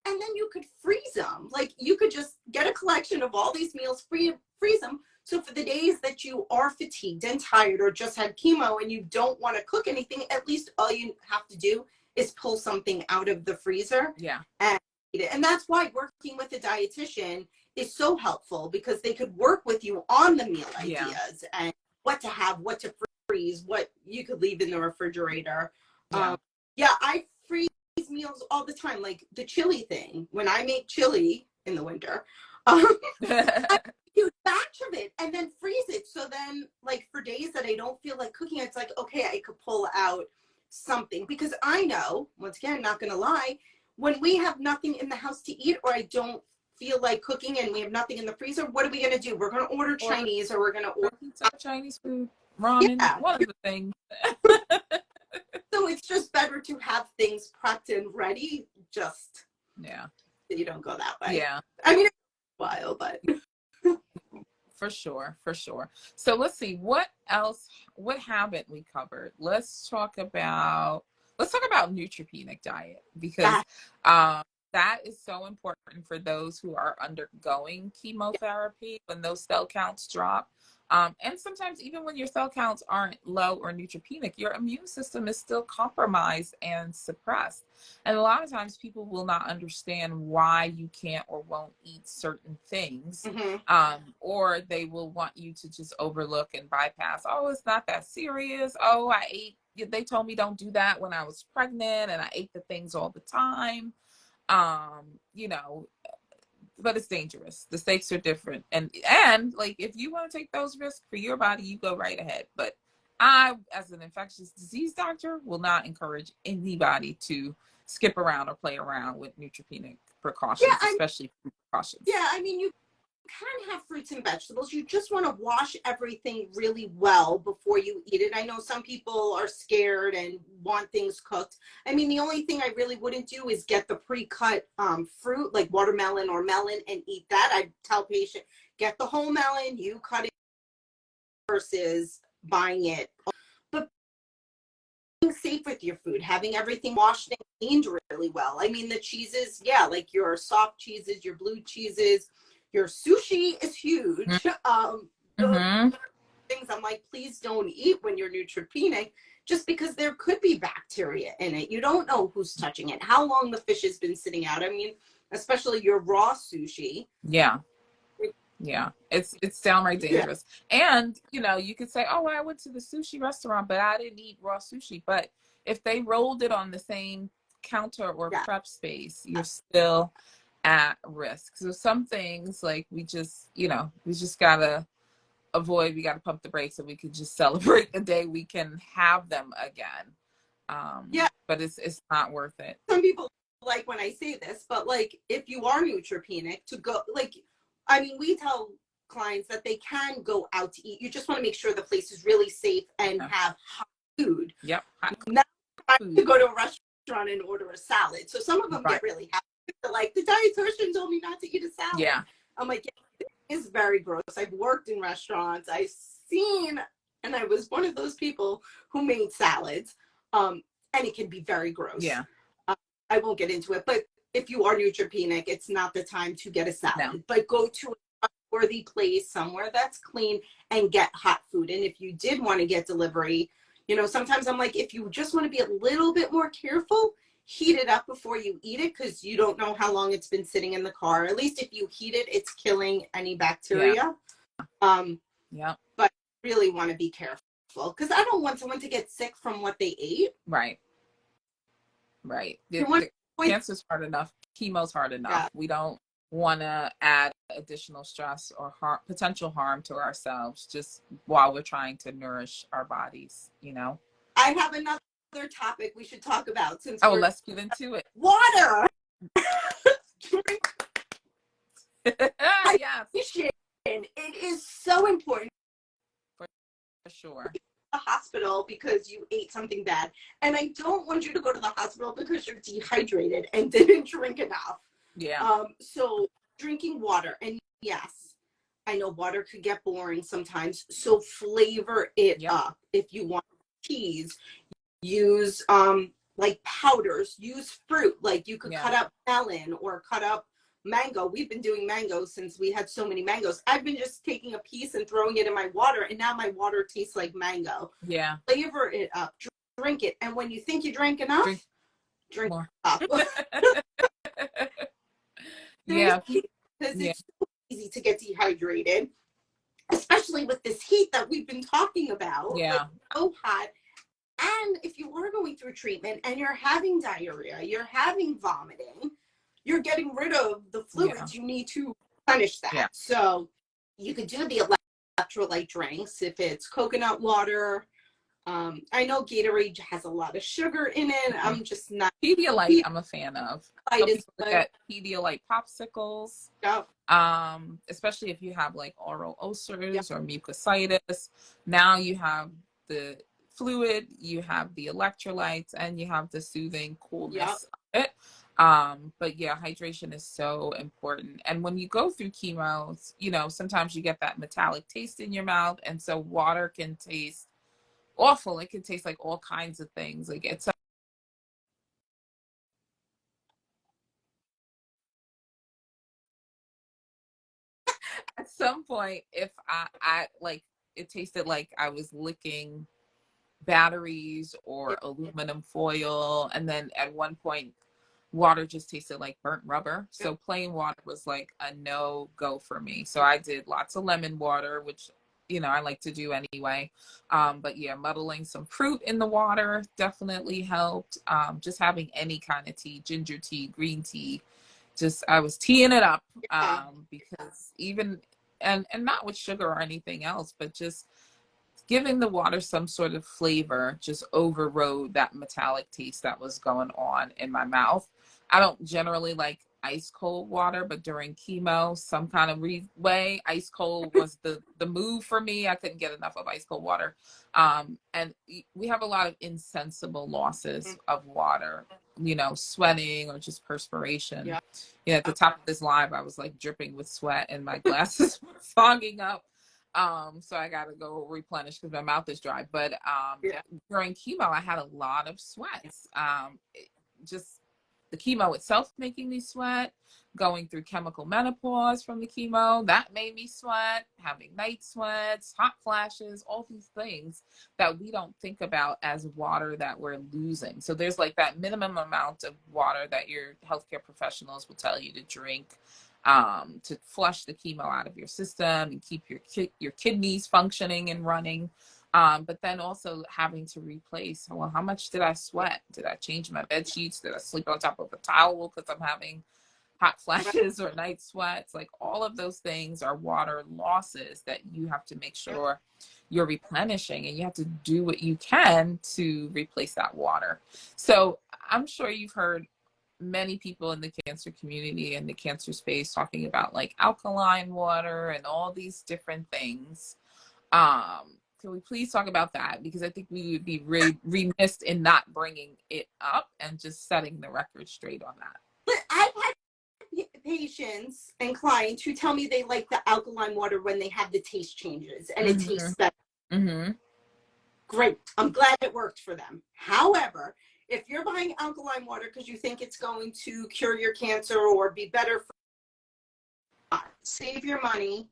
and then you could freeze them. Like, you could just get a collection of all these meals, freeze them. So for the days that you are fatigued and tired, or just had chemo and you don't want to cook anything, at least all you have to do is pull something out of the freezer and eat it. And that's why working with a dietitian is so helpful, because they could work with you on the meal ideas and what to have, what to freeze, what you could leave in the refrigerator. I freeze meals all the time, like the chili thing. When I make chili in the winter, I do a batch of it and then freeze it. So then, like, for days that I don't feel like cooking, it's like, okay, I could pull out something. Because I know, once again, not gonna lie, when we have nothing in the house to eat, or I don't feel like cooking and we have nothing in the freezer, what are we going to do? We're going to order Chinese, or we're going to order Chinese food, ramen, one of the things. So it's just better to have things prepped and ready, just so you don't go that way. I mean, it's a while, but for sure. So let's see, what haven't we covered? Let's talk about neutropenic diet, because that is so important for those who are undergoing chemotherapy when those cell counts drop. And sometimes even when your cell counts aren't low or neutropenic, your immune system is still compromised and suppressed. And a lot of times people will not understand why you can't or won't eat certain things. Or they will want you to just overlook and bypass. Oh, it's not that serious. Oh, they told me don't do that when I was pregnant, and I ate the things all the time. You know, but it's dangerous. The stakes are different. And like, if you want to take those risks for your body, you go right ahead. But I, as an infectious disease doctor, will not encourage anybody to skip around or play around with neutropenic precautions, especially food precautions. I mean, you can have fruits and vegetables. You just want to wash everything really well before you eat it. I know some people are scared and want things cooked. I mean, the only thing I really wouldn't do is get the pre-cut fruit, like watermelon or melon, and eat that. I tell patients, get the whole melon, you cut it, versus buying it. But being safe with your food, having everything washed and cleaned really well. I mean, the cheeses, like your soft cheeses, your blue cheeses, your sushi is huge. Things I'm like, please don't eat when you're neutropenic, just because there could be bacteria in it. You don't know who's touching it, how long the fish has been sitting out. I mean, especially your raw sushi. It's downright dangerous. And you could say, oh, I went to the sushi restaurant, but I didn't eat raw sushi. But if they rolled it on the same counter or prep space, you're still at risk. So some things, like, we just gotta avoid. We gotta pump the brakes, so we could just celebrate the day we can have them again. But it's not worth it. Some people like when I say this, but like, if you are neutropenic, to go, like, I mean, we tell clients that they can go out to eat. You just want to make sure the place is really safe and have hot food. Not to go to a restaurant and order a salad. So some of them get really happy. Like, the dietitian told me not to eat a salad. I'm like, it is very gross. I've worked in restaurants. I've seen, and I was one of those people who made salads. And it can be very gross. I won't get into it, but if you are neutropenic, it's not the time to get a salad. But go to a worthy place, somewhere that's clean, and get hot food. And if you did want to get delivery, you know, sometimes I'm like, if you just want to be a little bit more careful, heat it up before you eat it, because you don't know how long it's been sitting in the car. At least if you heat it, it's killing any bacteria. Yeah. But really want to be careful, because I don't want someone to get sick from what they ate. Right. The cancer's hard enough. Chemo's hard enough. Yeah. We don't want to add additional stress or potential harm to ourselves just while we're trying to nourish our bodies, you know? I have another topic we should talk about, since let's get into it. Water. Yes. It is so important. For sure. The hospital because you ate something bad, and I don't want you to go to the hospital because you're dehydrated and didn't drink enough. So drinking water, and yes, I know water could get boring sometimes, so flavor it up. If you want cheese, use like powders, use fruit, like you could cut up melon or cut up mango. We've been doing mango since we had so many mangoes. I've been just taking a piece and throwing it in my water, and now my water tastes like mango. Flavor it up, drink it, and when you think you drank enough, drink more. up. Because it's so easy to get dehydrated, especially with this heat that we've been talking about. Like, so hot. And if you are going through treatment and you're having diarrhea, you're having vomiting, you're getting rid of the fluids you need to replenish that. So you could do the electrolyte drinks if it's coconut water. I know Gatorade has a lot of sugar in it. I'm just not. Pedialyte, I'm a fan of. Get Pedialyte popsicles. Especially if you have like oral ulcers or mucositis. Now you have the fluid, you have the electrolytes, and you have the soothing coolness of it. But hydration is so important. And when you go through chemo, you know, sometimes you get that metallic taste in your mouth, and so water can taste awful. It can taste like all kinds of things. Like it's at some point, if I like, it tasted like I was licking batteries or aluminum foil, and then at one point water just tasted like burnt rubber. So plain water was like a no-go for me. So I did lots of lemon water, which, you know, I like to do anyway. But muddling some fruit in the water definitely helped. Just having any kind of tea, ginger tea, green tea, just I was teeing it up, because even and not with sugar or anything else, but just giving the water some sort of flavor just overrode that metallic taste that was going on in my mouth. I don't generally like ice cold water, but during chemo, some kind of way, ice cold was the move for me. I couldn't get enough of ice cold water. And we have a lot of insensible losses of water, you know, sweating or just perspiration. You know, at the top of this live, I was like dripping with sweat and my glasses were fogging up. So I got to go replenish because my mouth is dry. But during chemo, I had a lot of sweats. Just the chemo itself making me sweat, going through chemical menopause from the chemo, that made me sweat, having night sweats, hot flashes, all these things that we don't think about as water that we're losing. So there's like that minimum amount of water that your healthcare professionals will tell you to drink to flush the chemo out of your system and keep your kidneys functioning and running. But then also having to replace, well, how much did I sweat? Did I change my bed sheets? Did I sleep on top of a towel because I'm having hot flashes or night sweats? Like all of those things are water losses that you have to make sure you're replenishing, and you have to do what you can to replace that water. So I'm sure you've heard many people in the cancer community and the cancer space talking about like alkaline water and all these different things. Can we please talk about that? Because I think we would be remiss in not bringing it up and just setting the record straight on that. But I've had patients and clients who tell me they like the alkaline water when they have the taste changes and it tastes better. Great. I'm glad it worked for them. However, if you're buying alkaline water because you think it's going to cure your cancer or be better, save your money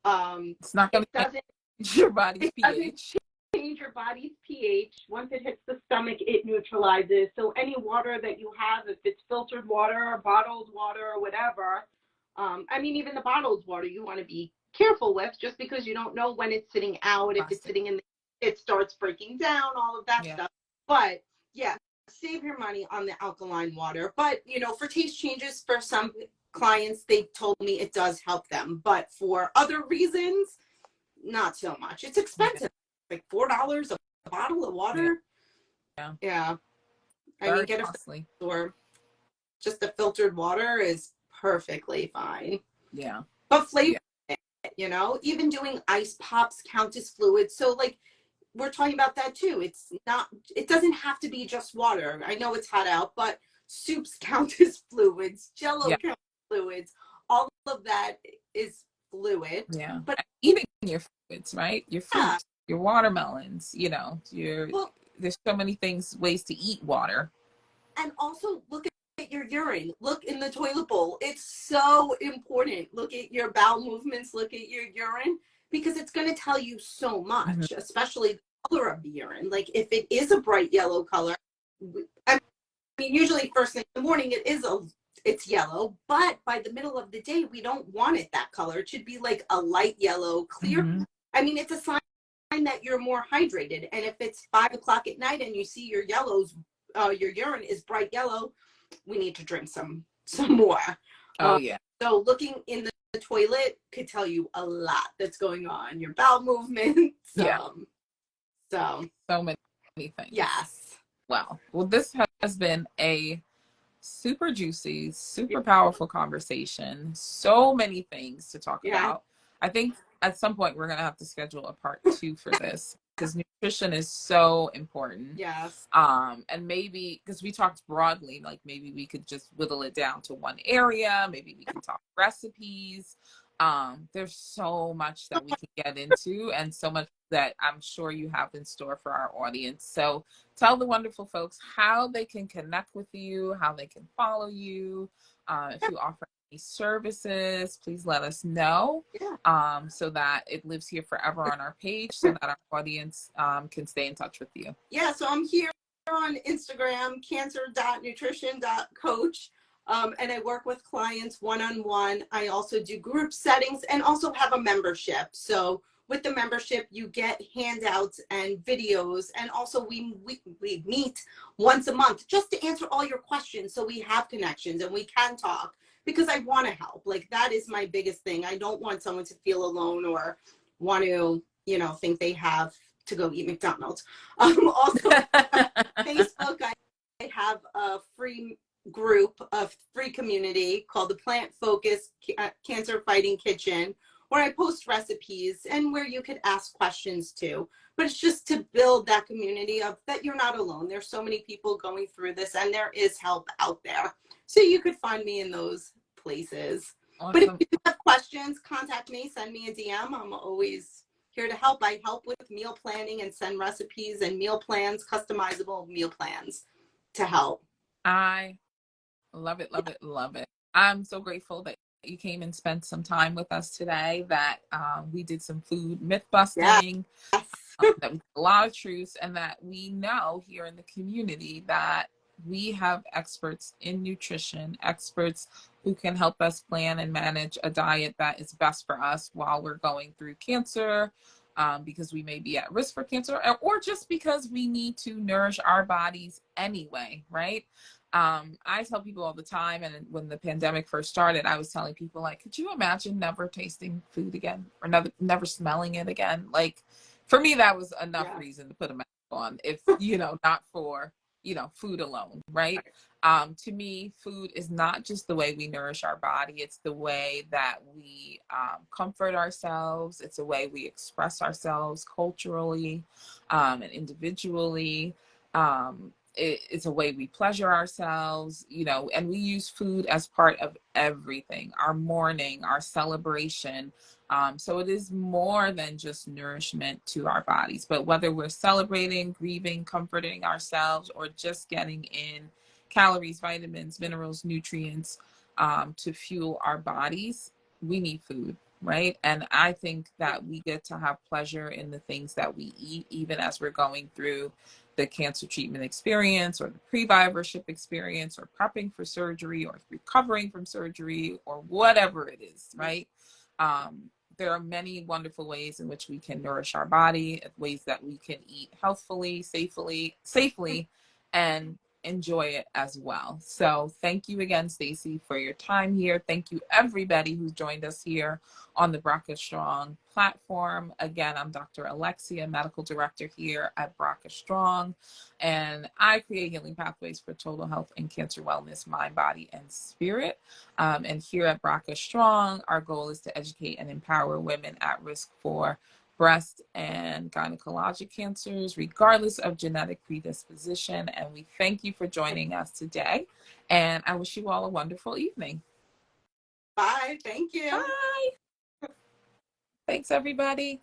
It's not going It to doesn't, change your body's it doesn't pH. change your body's pH. Once it hits the stomach, it neutralizes. So any water that you have, if it's filtered water or bottled water or whatever, I mean, even the bottled water you want to be careful with, just because you don't know when it's sitting out. If it's Plastic. sitting in it starts breaking down, all of that Yeah. stuff. But yeah, save your money on the alkaline water. But, you know, for taste changes, for some clients, they told me it does help them. But for other reasons, not so much. It's expensive, like $4 a bottle of Yeah. water. Yeah. Yeah. I mean, Very get costly. or just the filtered water is perfectly fine. Yeah. But flavor Yeah. it, you know, even doing ice pops count as fluids. So like we're talking about that too. It's not, it doesn't have to be just water. I know it's hot out, but soups count as fluids, jello Yeah. counts as fluids. All of that is fluid. Yeah. But And eating your foods, right? Your yeah, fruits, your watermelons, you know, well, there's so many ways to eat water. and also look at your urine. Look in the toilet bowl. It's so important. Look at your bowel movements. Look at your urine, because it's going to tell you so Mm-hmm. much, especially the color of the urine. Like if it is a bright yellow color, I mean, usually first thing in the morning it's yellow, but by the middle of the day we don't want it that color. It should be like a light yellow, clear. Mm-hmm. I mean, it's a sign that you're more hydrated. And if it's 5 o'clock at night and you see your your urine is bright yellow, we need to drink some more. Oh yeah. So looking in the toilet could tell you a lot that's going on. Your bowel movements. Yeah. So many things. Yes. Wow. Well, this has been a super juicy, super powerful conversation. So many things to talk about. I think at some point we're going to have to schedule a part 2 for this, because nutrition is so important. Yes. And maybe because we talked broadly, like maybe we could just whittle it down to one area. Maybe we can talk recipes. There's so much that we can get into, and so much that I'm sure you have in store for our audience. So tell the wonderful folks how they can connect with you, how they can follow you. If you offer any services, please let us know, so that it lives here forever on our page, so that our audience can stay in touch with you. Yeah, so I'm here on Instagram, cancer.nutrition.coach. And I work with clients one-on-one. I also do group settings and also have a membership. So with the membership, you get handouts and videos. And also we meet once a month just to answer all your questions. So we have connections and we can talk, because I want to help. Like that is my biggest thing. I don't want someone to feel alone or want to, you know, think they have to go eat McDonald's. Also, Facebook, I have a free group, a free community called the Plant Focused Cancer Fighting Kitchen, where I post recipes and where you could ask questions too. But it's just to build that community of that you're not alone. There's so many people going through this, and there is help out there. So you could find me in those places. Awesome. But if you have questions, contact me, send me a DM. I'm always here to help. I help with meal planning and send recipes and meal plans, customizable meal plans to help. I love it, love it, love it. I'm so grateful that you came and spent some time with us today, that we did some food myth busting, that we did a lot of truths, and that we know here in the community that we have experts in nutrition, experts who can help us plan and manage a diet that is best for us while we're going through cancer, because we may be at risk for cancer, or just because we need to nourish our bodies anyway, right? I tell people all the time, and when the pandemic first started, I was telling people, like, could you imagine never tasting food again, or never smelling it again? Like, for me, that was enough reason to put a mask on, if, you know, not for, you know, food alone, right? To me, food is not just the way we nourish our body. It's the way that we comfort ourselves. It's a way we express ourselves culturally and individually. It's a way we pleasure ourselves, you know, and we use food as part of everything, our mourning, our celebration. So it is more than just nourishment to our bodies, but whether we're celebrating, grieving, comforting ourselves, or just getting in calories, vitamins, minerals, nutrients to fuel our bodies, we need food, right? And I think that we get to have pleasure in the things that we eat, even as we're going through the cancer treatment experience or the pre-vivorship experience or prepping for surgery or recovering from surgery or whatever it is, right? There are many wonderful ways in which we can nourish our body, ways that we can eat healthfully, safely, and enjoy it as well. So thank you again, Stacy, for your time here. Thank you everybody who's joined us here on the Brca Strong platform. Again, I'm Dr. Alexea, Medical Director here at Brca Strong, and I create healing pathways for total health and cancer wellness, mind, body, and spirit. And here at Brca Strong, our goal is to educate and empower women at risk for breast and gynecologic cancers, regardless of genetic predisposition. And we thank you for joining us today. And I wish you all a wonderful evening. Bye. Thank you. Bye. Thanks, everybody.